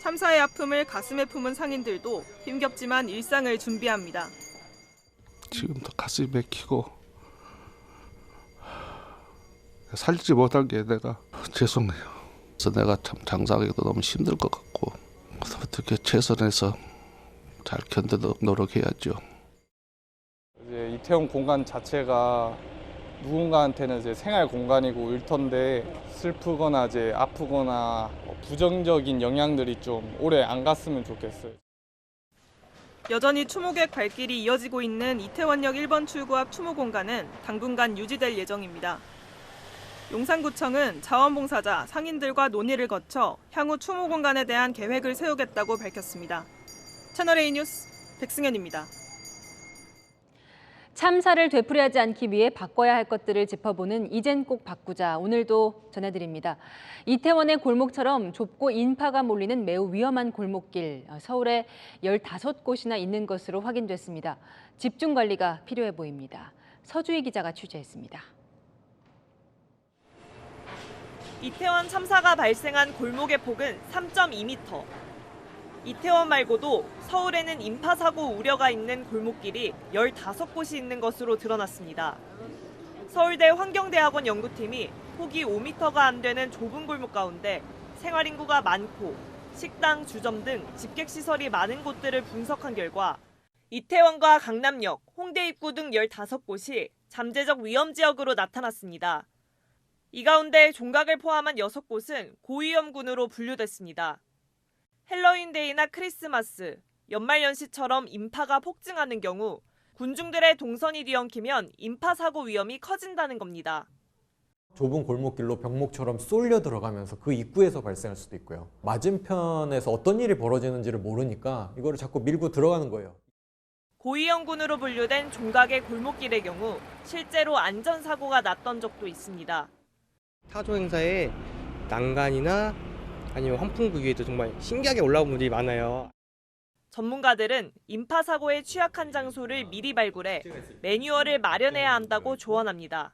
참사의 아픔을 가슴에 품은 상인들도 힘겹지만 일상을 준비합니다. 지금도 가슴이 막히고 살지 못한 게 내가 죄송해요. 그래서 내가 참 장사하기도 너무 힘들 것 같고 어떻게 최선에서 잘 견디도록 노력해야죠. 이제 이태원 공간 자체가 누군가한테는 이제 생활 공간이고 일터인데 슬프거나 이제 아프거나 부정적인 영향들이 좀 오래 안 갔으면 좋겠어요. 여전히 추모객 발길이 이어지고 있는 이태원역 1번 출구 앞 추모 공간은 당분간 유지될 예정입니다. 용산구청은 자원봉사자, 상인들과 논의를 거쳐 향후 추모 공간에 대한 계획을 세우겠다고 밝혔습니다. 채널A 뉴스 백승현입니다. 참사를 되풀이하지 않기 위해 바꿔야 할 것들을 짚어보는 이젠 꼭 바꾸자. 오늘도 전해드립니다. 이태원의 골목처럼 좁고 인파가 몰리는 매우 위험한 골목길, 서울에 15곳이나 있는 것으로 확인됐습니다. 집중 관리가 필요해 보입니다. 서주희 기자가 취재했습니다. 이태원 참사가 발생한 골목의 폭은 3.2m. 이태원 말고도 서울에는 인파 사고 우려가 있는 골목길이 15곳이 있는 것으로 드러났습니다. 서울대 환경대학원 연구팀이 폭이 5m가 안 되는 좁은 골목 가운데 생활 인구가 많고 식당, 주점 등 집객시설이 많은 곳들을 분석한 결과 이태원과 강남역, 홍대 입구 등 15곳이 잠재적 위험 지역으로 나타났습니다. 이 가운데 종각을 포함한 6곳은 고위험군으로 분류됐습니다. 헬로윈데이나 크리스마스, 연말연시처럼 인파가 폭증하는 경우 군중들의 동선이 뒤엉키면 인파 사고 위험이 커진다는 겁니다. 좁은 골목길로 병목처럼 쏠려 들어가면서 그 입구에서 발생할 수도 있고요. 맞은편에서 어떤 일이 벌어지는지를 모르니까 이거를 자꾸 밀고 들어가는 거예요. 고위험군으로 분류된 종각의 골목길의 경우 실제로 안전사고가 났던 적도 있습니다. 타조 행사에 난간이나 아니면 환풍구위에도 정말 신기하게 올라온 분들이 많아요. 전문가들은 인파 사고에 취약한 장소를 미리 발굴해 매뉴얼을 마련해야 한다고 조언합니다.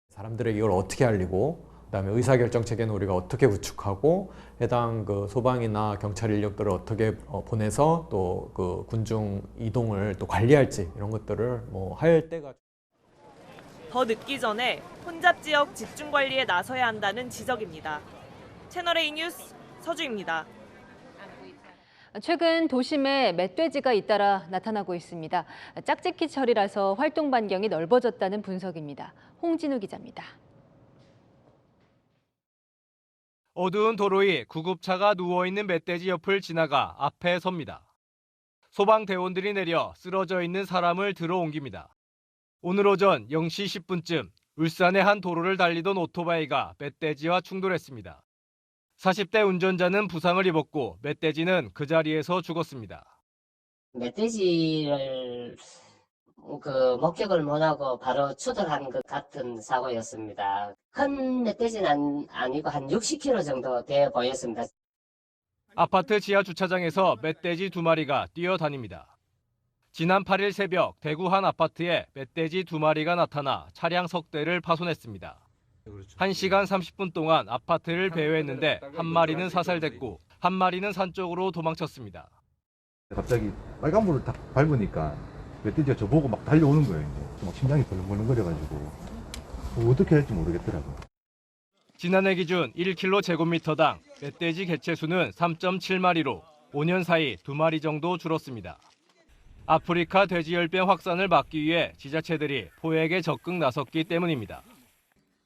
사람들에게 이걸 어떻게 알리고 그다음에 의사결정 체계는 우리가 어떻게 구축하고 해당 그 소방이나 경찰 인력들을 어떻게 보내서 또 그 군중 이동을 또 관리할지 이런 것들을 할 때가 더 늦기 전에 혼잡 지역 집중 관리에 나서야 한다는 지적입니다. 채널A 뉴스 서주입니다. 최근 도심에 멧돼지가 잇따라 나타나고 있습니다. 짝짓기철이라서 활동 반경이 넓어졌다는 분석입니다. 홍진우 기자입니다. 어두운 도로 위 구급차가 누워있는 멧돼지 옆을 지나가 앞에 섭니다. 소방대원들이 내려 쓰러져 있는 사람을 들어옮깁니다. 오늘 오전 0시 10분쯤 울산의 한 도로를 달리던 오토바이가 멧돼지와 충돌했습니다. 40대 운전자는 부상을 입었고 멧돼지는 그 자리에서 죽었습니다. 멧돼지를 목격을 못하고 바로 추돌한 것 같은 사고였습니다. 큰 멧돼지는 아니고 한 60kg 정도 돼 보였습니다. 아파트 지하 주차장에서 멧돼지 2마리가 뛰어다닙니다. 지난 8일 새벽 대구 한 아파트에 멧돼지 2마리가 나타나 차량 석 대를 파손했습니다. 1시간 30분 동안 아파트를 배회했는데 한 마리는 사살됐고 한 마리는 산 쪽으로 도망쳤습니다. 갑자기 빨간불을 딱 밟으니까 멧돼지가 저보고 막 달려오는 거예요. 이제 막 심장이 벌렁벌렁거려가지고 어떻게 할지 모르겠더라고요. 지난해 기준 1km제곱미터당 멧돼지 개체 수는 3.7마리로 5년 사이 2마리 정도 줄었습니다. 아프리카 돼지열병 확산을 막기 위해 지자체들이 포획에 적극 나섰기 때문입니다.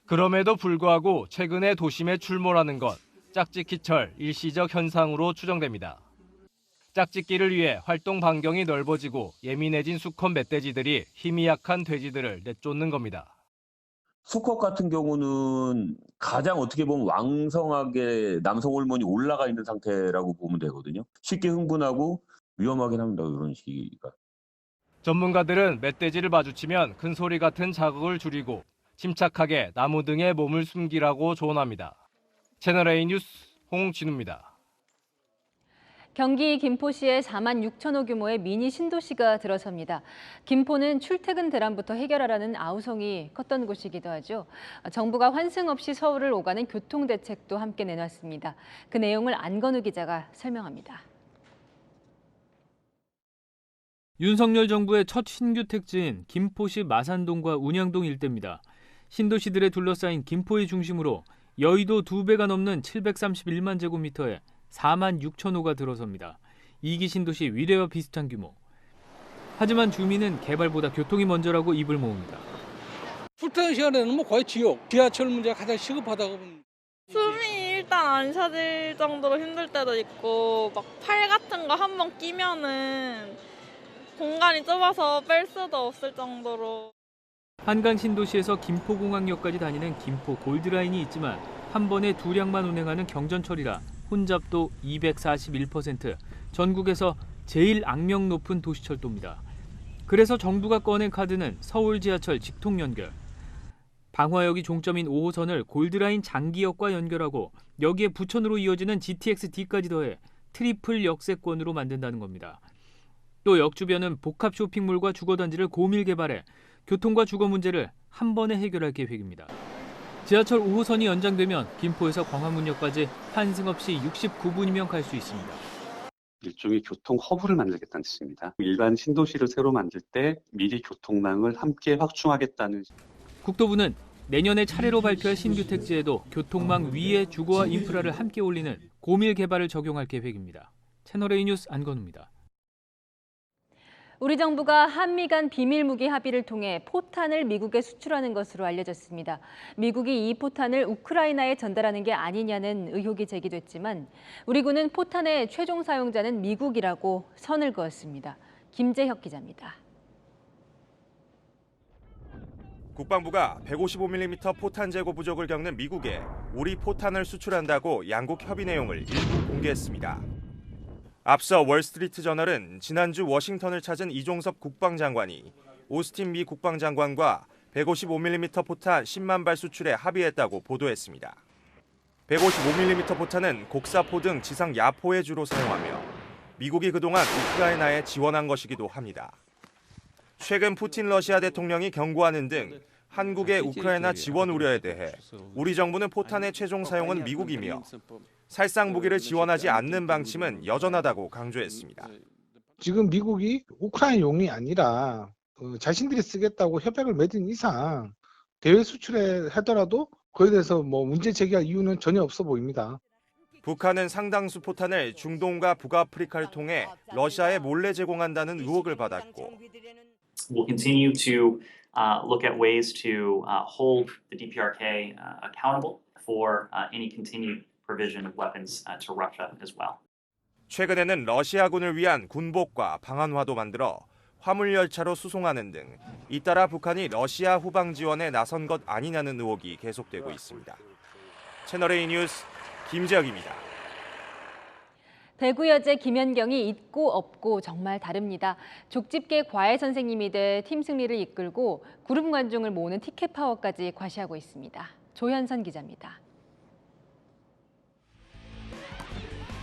그럼에도 불구하고 최근에 도심에 출몰하는 건 짝짓기철 일시적 현상으로 추정됩니다. 짝짓기를 위해 활동 반경이 넓어지고 예민해진 수컷 멧돼지들이 힘이 약한 돼지들을 내쫓는 겁니다. 수컷 같은 경우는 가장 어떻게 보면 왕성하게 남성 호르몬이 올라가 있는 상태라고 보면 되거든요. 쉽게 흥분하고 위험하긴 합니다. 이런 시기가. 전문가들은 멧돼지를 마주치면 큰 소리 같은 자극을 줄이고 침착하게 나무 등에 몸을 숨기라고 조언합니다. 채널A 뉴스 홍진우입니다. 경기 김포시에 4만 6천호 규모의 미니 신도시가 들어섭니다. 김포는 출퇴근 대란부터 해결하라는 아우성이 컸던 곳이기도 하죠. 정부가 환승 없이 서울을 오가는 교통대책도 함께 내놨습니다. 그 내용을 안건우 기자가 설명합니다. 윤석열 정부의 첫 신규 택지인 김포시 마산동과 운양동 일대입니다. 신도시들에 둘러싸인 김포의 중심으로 여의도 2배가 넘는 731만 제곱미터에 4만 6천 호가 들어섭니다. 2기 신도시 위례와 비슷한 규모. 하지만 주민은 개발보다 교통이 먼저라고 입을 모읍니다. 출퇴근 시간에는 뭐 거의 지옥. 지하철 문제가 가장 시급하다고 봅니다. 숨이 일단 안 쉬어질 정도로 힘들 때도 있고 막 팔 같은 거 한 번 끼면은 공간이 좁아서 뺄 수도 없을 정도로. 한강 신도시에서 김포공항역까지 다니는 김포 골드라인이 있지만 한 번에 2량만 운행하는 경전철이라 혼잡도 241%, 전국에서 제일 악명 높은 도시철도입니다. 그래서 정부가 꺼낸 카드는 서울 지하철 직통 연결. 방화역이 종점인 5호선을 골드라인 장기역과 연결하고 여기에 부천으로 이어지는 GTX-D까지 더해 트리플 역세권으로 만든다는 겁니다. 또 역 주변은 복합 쇼핑몰과 주거단지를 고밀 개발해 교통과 주거 문제를 한 번에 해결할 계획입니다. 지하철 5호선이 연장되면 김포에서 광화문역까지 환승 없이 69분이면 갈 수 있습니다. 일종의 교통 허브를 만들겠다는 뜻입니다. 일반 신도시를 새로 만들 때 미리 교통망을 함께 확충하겠다는. 국토부는 내년에 차례로 발표할 신규 택지에도 교통망 위에 주거와 인프라를 함께 올리는 고밀 개발을 적용할 계획입니다. 채널A 뉴스 안건우입니다. 우리 정부가 한미 간 비밀 무기 합의를 통해 포탄을 미국에 수출하는 것으로 알려졌습니다. 미국이 이 포탄을 우크라이나에 전달하는 게 아니냐는 의혹이 제기됐지만 우리 군은 포탄의 최종 사용자는 미국이라고 선을 그었습니다. 김재혁 기자입니다. 국방부가 155mm 포탄 재고 부족을 겪는 미국에 우리 포탄을 수출한다고 양국 협의 내용을 일부 공개했습니다. 앞서 월스트리트저널은 지난주 워싱턴을 찾은 이종섭 국방장관이 오스틴 미 국방장관과 155mm 포탄 10만 발 수출에 합의했다고 보도했습니다. 155mm 포탄은 곡사포 등 지상 야포에 주로 사용하며 미국이 그동안 우크라이나에 지원한 것이기도 합니다. 최근 푸틴 러시아 대통령이 경고하는 등 한국의 우크라이나 지원 우려에 대해 우리 정부는 포탄의 최종 사용은 미국이며 살상 무기를 지원하지 않는 방침은 여전하다고 강조했습니다. 지금 미국이 우크라이나용이 아니라 자신들이 쓰겠다고 협약을 맺은 이상 대외 수출에 하더라도 그에 대해서 문제 제기할 이유는 전혀 없어 보입니다. 북한은 상당수 포탄을 중동과 북아프리카를 통해 러시아에 몰래 제공한다는 의혹을 받았고 We'll continue to look at ways to hold the DPRK accountable for any continued provision of weapons to Russia as well. 최근에는 러시아군을 위한 군복과 방한화도 만들어 화물열차로 수송하는 등 잇따라 북한이 러시아 후방 지원에 나선 것 아니냐는 의혹이 계속되고 있습니다. 채널A 뉴스 김재혁입니다. 대구 여제 김연경이 있고 없고 정말 다릅니다. 족집게 과외 선생님이 돼 팀 승리를 이끌고 구름 관중을 모으는 티켓 파워까지 과시하고 있습니다. 조현선 기자입니다.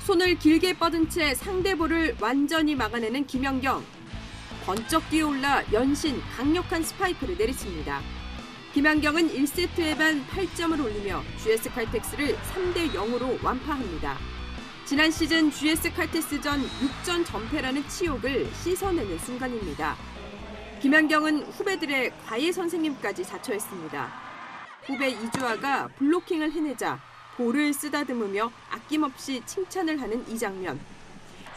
손을 길게 뻗은 채 상대볼을 완전히 막아내는 김연경. 번쩍 뛰어올라 연신 강력한 스파이크를 내리칩니다. 김연경은 1세트에 반 8점을 올리며 GS 칼텍스를 3대 0으로 완파합니다. 지난 시즌 GS 칼텍스전 6전 전패라는 치욕을 씻어내는 순간입니다. 김연경은 후배들의 과외 선생님까지 자처했습니다. 후배 이주아가 블로킹을 해내자 볼을 쓰다듬으며 아낌없이 칭찬을 하는 이 장면.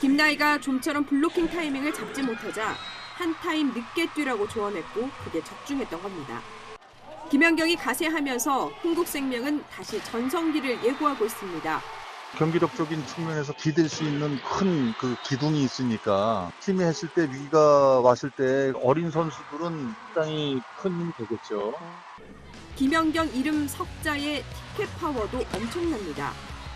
김나희가 좀처럼 블로킹 타이밍을 잡지 못하자 한 타임 늦게 뛰라고 조언했고 그게 적중했던 겁니다. 김연경이 가세하면서 흥국생명은 다시 전성기를 예고하고 있습니다. 경기력적인 측면에서 기댈 수 있는 큰 기둥이 있으니까 팀이 했을 때 위기가 왔을 때 어린 선수들은 상당히 큰 힘이 되겠죠. 김연경 이름 석자의 티켓 파워도 엄청납니다.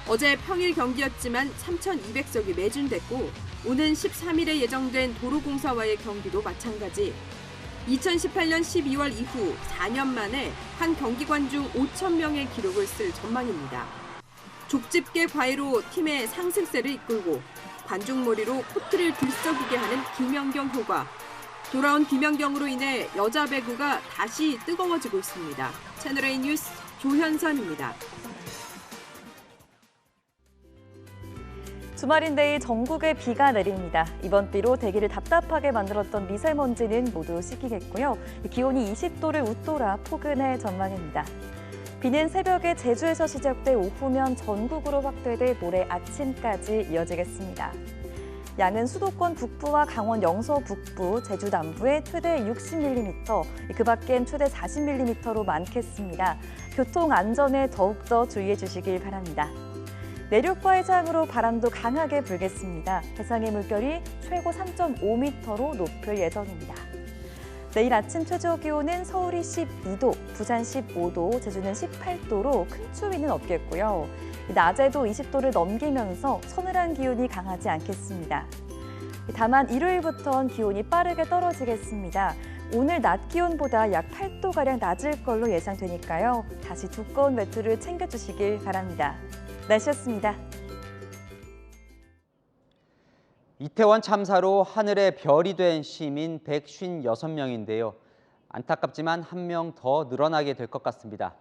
어제 평일 경기였지만 3,200석이 매진됐고 오는 13일에 예정된 도로공사와의 경기도 마찬가지. 2018년 12월 이후 4년 만에 한 경기 관중 5,000명의 기록을 쓸 전망입니다. 족집게 과외로 팀의 상승세를 이끌고 관중몰이로 코트를 들썩이게 하는 김연경 효과. 돌아온 김연경으로 인해 여자 배구가 다시 뜨거워지고 있습니다. 채널A 뉴스 조현선입니다. 주말인데 전국에 비가 내립니다. 이번 비로 대기를 답답하게 만들었던 미세먼지는 모두 씻기겠고요. 기온이 20도를 웃돌아 포근할 전망입니다. 비는 새벽에 제주에서 시작돼 오후면 전국으로 확대돼 모레 아침까지 이어지겠습니다. 양은 수도권 북부와 강원 영서 북부, 제주 남부에 최대 60mm, 그 밖엔 최대 40mm로 많겠습니다. 교통 안전에 더욱더 주의해 주시길 바랍니다. 내륙과 해상으로 바람도 강하게 불겠습니다. 해상의 물결이 최고 3.5m로 높을 예정입니다. 내일 아침 최저 기온은 서울이 12도, 부산 15도, 제주는 18도로 큰 추위는 없겠고요. 낮에도 20도를 넘기면서 서늘한 기온이 강하지 않겠습니다. 다만 일요일부터는 기온이 빠르게 떨어지겠습니다. 오늘 낮 기온보다 약 8도가량 낮을 걸로 예상되니까요. 다시 두꺼운 외투를 챙겨주시길 바랍니다. 날씨였습니다. 이태원 참사로 하늘의 별이 된 시민 156명인데요. 안타깝지만 한 명 더 늘어나게 될 것 같습니다.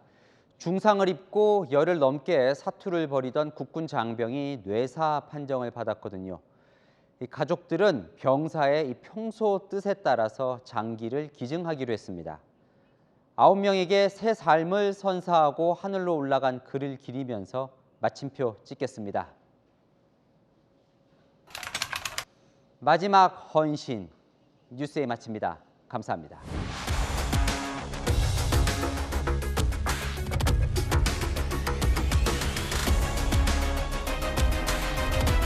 중상을 입고 열흘 넘게 사투를 벌이던 국군 장병이 뇌사 판정을 받았거든요. 이 가족들은 병사의 이 평소 뜻에 따라서 장기를 기증하기로 했습니다. 9명에게 새 삶을 선사하고 하늘로 올라간 그를 기리면서 마침표 찍겠습니다. 마지막 헌신, 뉴스에 마칩니다. 감사합니다.